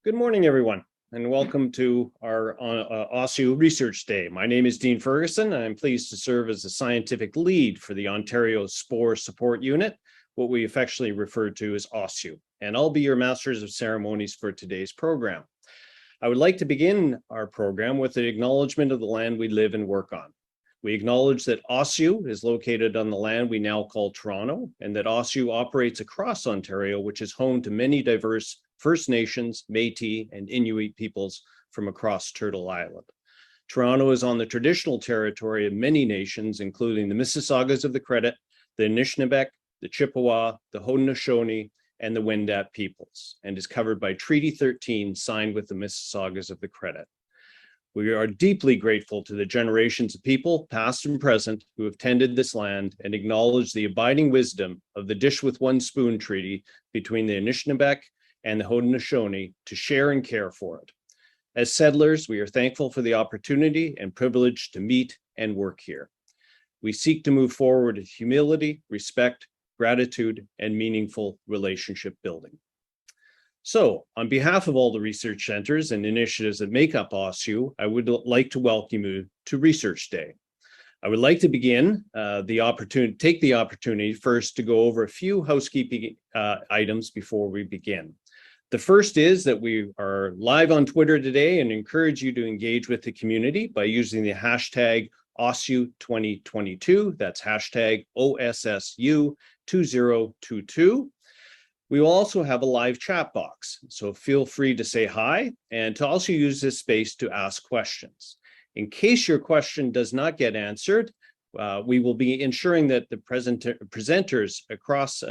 Good morning, everyone, and welcome to our OSSU Research Day. My name is Dean Fergusson, and I'm pleased to serve as the scientific lead for the Ontario Spore Support Unit, what we affectionately refer to as OSSU, and I'll be your Masters of Ceremonies for today's program. I would like to begin our program with an acknowledgement of the land we live and work on. We acknowledge that OSSU is located on the land we now call Toronto, and that OSSU operates across Ontario, which is home to many diverse First Nations, Métis, and Inuit peoples from across Turtle Island. Toronto is on the traditional territory of many nations, including the Mississaugas of the Credit, the Anishinaabeg, the Chippewa, the Haudenosaunee, and the Wendat peoples, and is covered by Treaty 13 signed with the Mississaugas of the Credit. We are deeply grateful to the generations of people, past and present, who have tended this land and acknowledge the abiding wisdom of the Dish with One Spoon Treaty between the Anishinaabeg and the Haudenosaunee to share and care for it. As settlers, we are thankful for the opportunity and privilege to meet and work here. We seek to move forward with humility, respect, gratitude, and meaningful relationship building. So, on behalf of all the research centers and initiatives that make up OSSU, I would like to welcome you to Research Day. I would like to begin take the opportunity first to go over a few housekeeping items before we begin. The first is that we are live on Twitter today and encourage you to engage with the community by using the hashtag OSSU2022. That's hashtag OSSU2022. We will also have a live chat box, so feel free to say hi and to also use this space to ask questions. In case your question does not get answered, we will be ensuring that the presenters across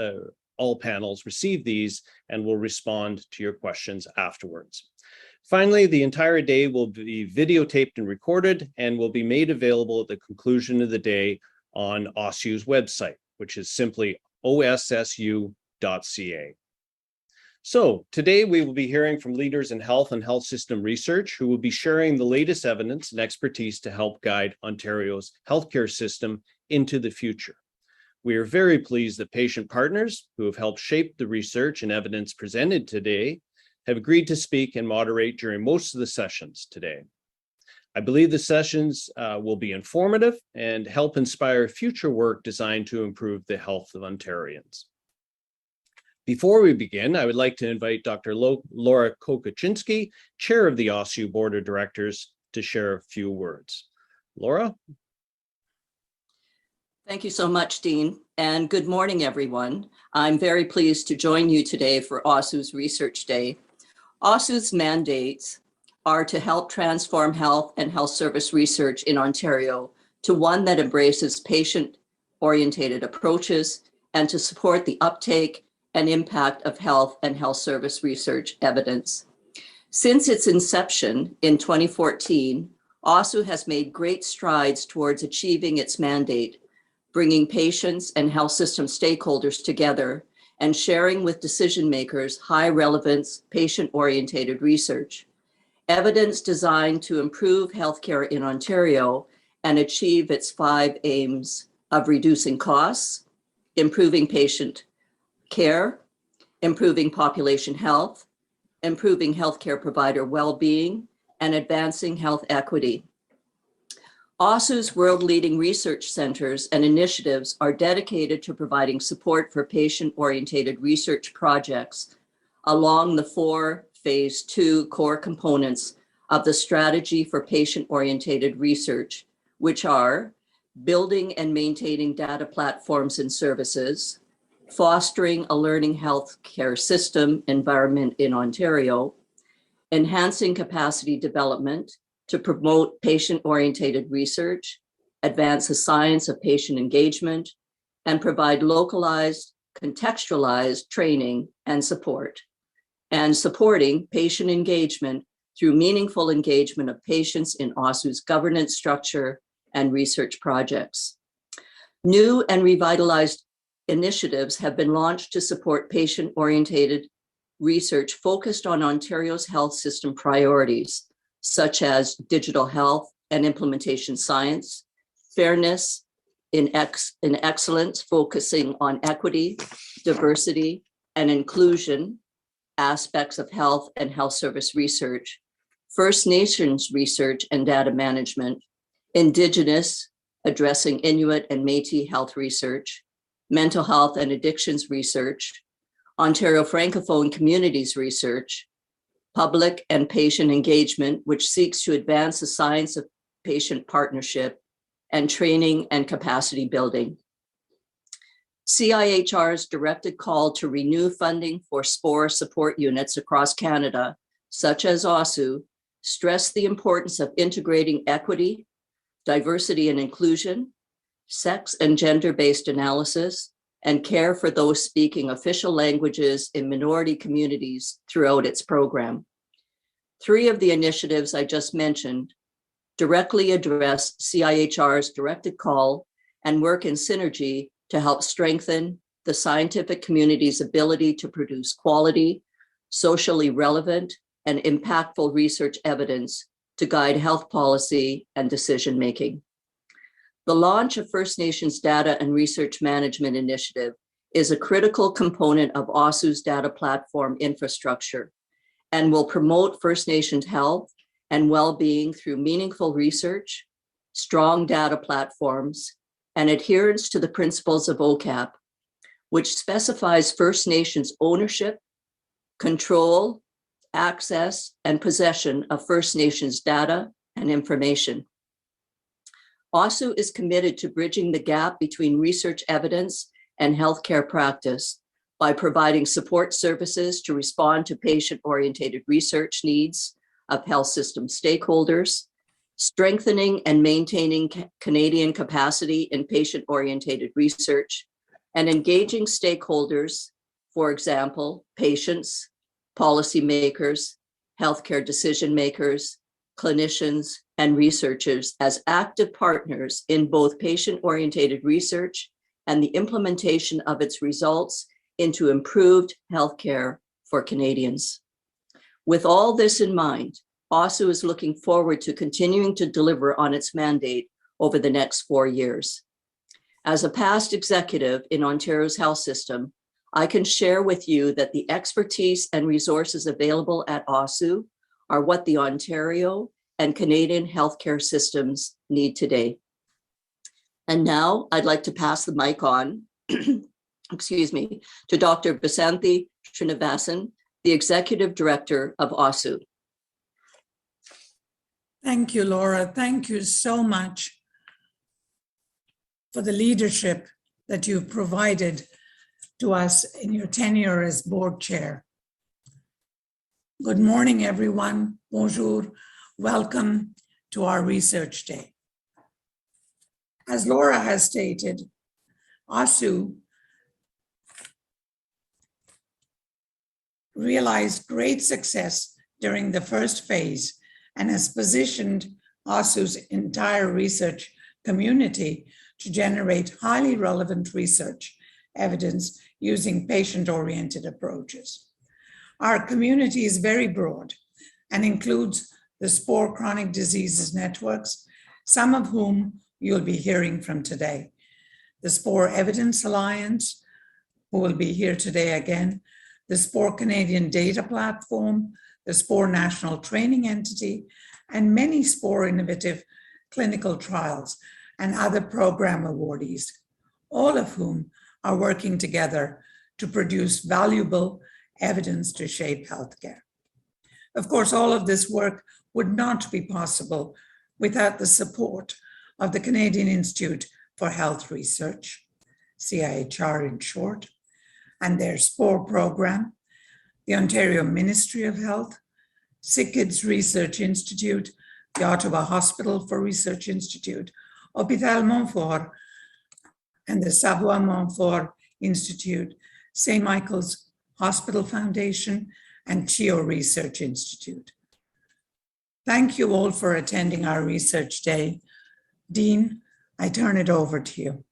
all panels receive these and will respond to your questions afterwards. Finally, the entire day will be videotaped and recorded and will be made available at the conclusion of the day on OSSU's website, which is simply OSSU.ca. So today we will be hearing from leaders in health and health system research who will be sharing the latest evidence and expertise to help guide Ontario's healthcare system into the future. We are very pleased that patient partners who have helped shape the research and evidence presented today have agreed to speak and moderate during most of the sessions today. I believe the sessions will be informative and help inspire future work designed to improve the health of Ontarians. Before we begin, I would like to invite Dr. Laura Kokocinski, Chair of the OSSU Board of Directors, to share a few words. Laura? Thank you so much, Dean, and good morning, everyone. I'm very pleased to join you today for OSSU's Research Day. OSSU's mandates are to help transform health and health service research in Ontario to one that embraces patient-oriented approaches and to support the uptake and impact of health and health service research evidence. Since its inception in 2014, OSSU has made great strides towards achieving its mandate, bringing patients and health system stakeholders together and sharing with decision makers high relevance, patient-oriented research. Evidence designed to improve healthcare in Ontario and achieve its 5 aims of reducing costs, improving patient care, improving population health, improving healthcare provider well-being, and advancing health equity. OSSU's world-leading research centers and initiatives are dedicated to providing support for patient-oriented research projects along the 4 phase 2 core components of the strategy for patient-oriented research, which are building and maintaining data platforms and services, fostering a learning healthcare system environment in Ontario, enhancing capacity development to promote patient-oriented research, advance the science of patient engagement, and provide localized, contextualized training and support, and supporting patient engagement through meaningful engagement of patients in OSSU's governance structure and research projects. New and revitalized initiatives have been launched to support patient-oriented research focused on Ontario's health system priorities, such as digital health and implementation science, fairness in excellence, focusing on equity, diversity, and inclusion, aspects of health and health service research, First Nations research and data management, Indigenous, addressing Inuit and Métis health research, mental health and addictions research, Ontario Francophone communities research, public and patient engagement, which seeks to advance the science of patient partnership, and training and capacity building. CIHR's directed call to renew funding for SPORE support units across Canada, such as OSSU, stressed the importance of integrating equity, diversity and inclusion, sex and gender-based analysis, and care for those speaking official languages in minority communities throughout its program. 3 of the initiatives I just mentioned directly address CIHR's directed call and work in synergy to help strengthen the scientific community's ability to produce quality, socially relevant, and impactful research evidence to guide health policy and decision-making. The launch of First Nations Data and Research Management Initiative is a critical component of OSSU's data platform infrastructure and will promote First Nations health and well-being through meaningful research, strong data platforms, and adherence to the principles of OCAP, which specifies First Nations ownership, control, access, and possession of First Nations data and information. OSSU is committed to bridging the gap between research evidence and healthcare practice by providing support services to respond to patient-oriented research needs of health system stakeholders, strengthening and maintaining Canadian capacity in patient-oriented research, and engaging stakeholders, for example, patients, policymakers, healthcare decision makers, clinicians, and researchers as active partners in both patient-oriented research and the implementation of its results into improved healthcare for Canadians. With all this in mind, OSSU is looking forward to continuing to deliver on its mandate over the next 4 years. As a past executive in Ontario's health system, I can share with you that the expertise and resources available at OSSU are what the Ontario and Canadian healthcare systems need today. And now I'd like to pass the mic on, to Dr. Vasanthi Srinivasan, the Executive Director of OSSU. Thank you, Laura. Thank you so much for the leadership that you've provided to us in your tenure as board chair. Good morning, everyone. Bonjour. Welcome to our research day. As Laura has stated, OSSU realized great success during the first phase and has positioned OSSU's entire research community to generate highly relevant research evidence using patient-oriented approaches. Our community is very broad and includes the SPORE chronic diseases networks, some of whom you'll be hearing from today. The SPORE Evidence Alliance, who will be here today again, the SPORE Canadian Data Platform, the SPORE National Training Entity, and many SPORE innovative clinical trials and other program awardees, all of whom are working together to produce valuable evidence to shape healthcare. Of course, all of this work would not be possible without the support of the Canadian Institute for Health Research, CIHR in short, and their SPORE program, the Ontario Ministry of Health, SickKids Research Institute, the Ottawa Hospital for Research Institute, Hôpital Montfort, and the Savoie Montfort Institute, St. Michael's Hospital Foundation, and CHIO Research Institute. Thank you all for attending our research day. Dean, I turn it over to you.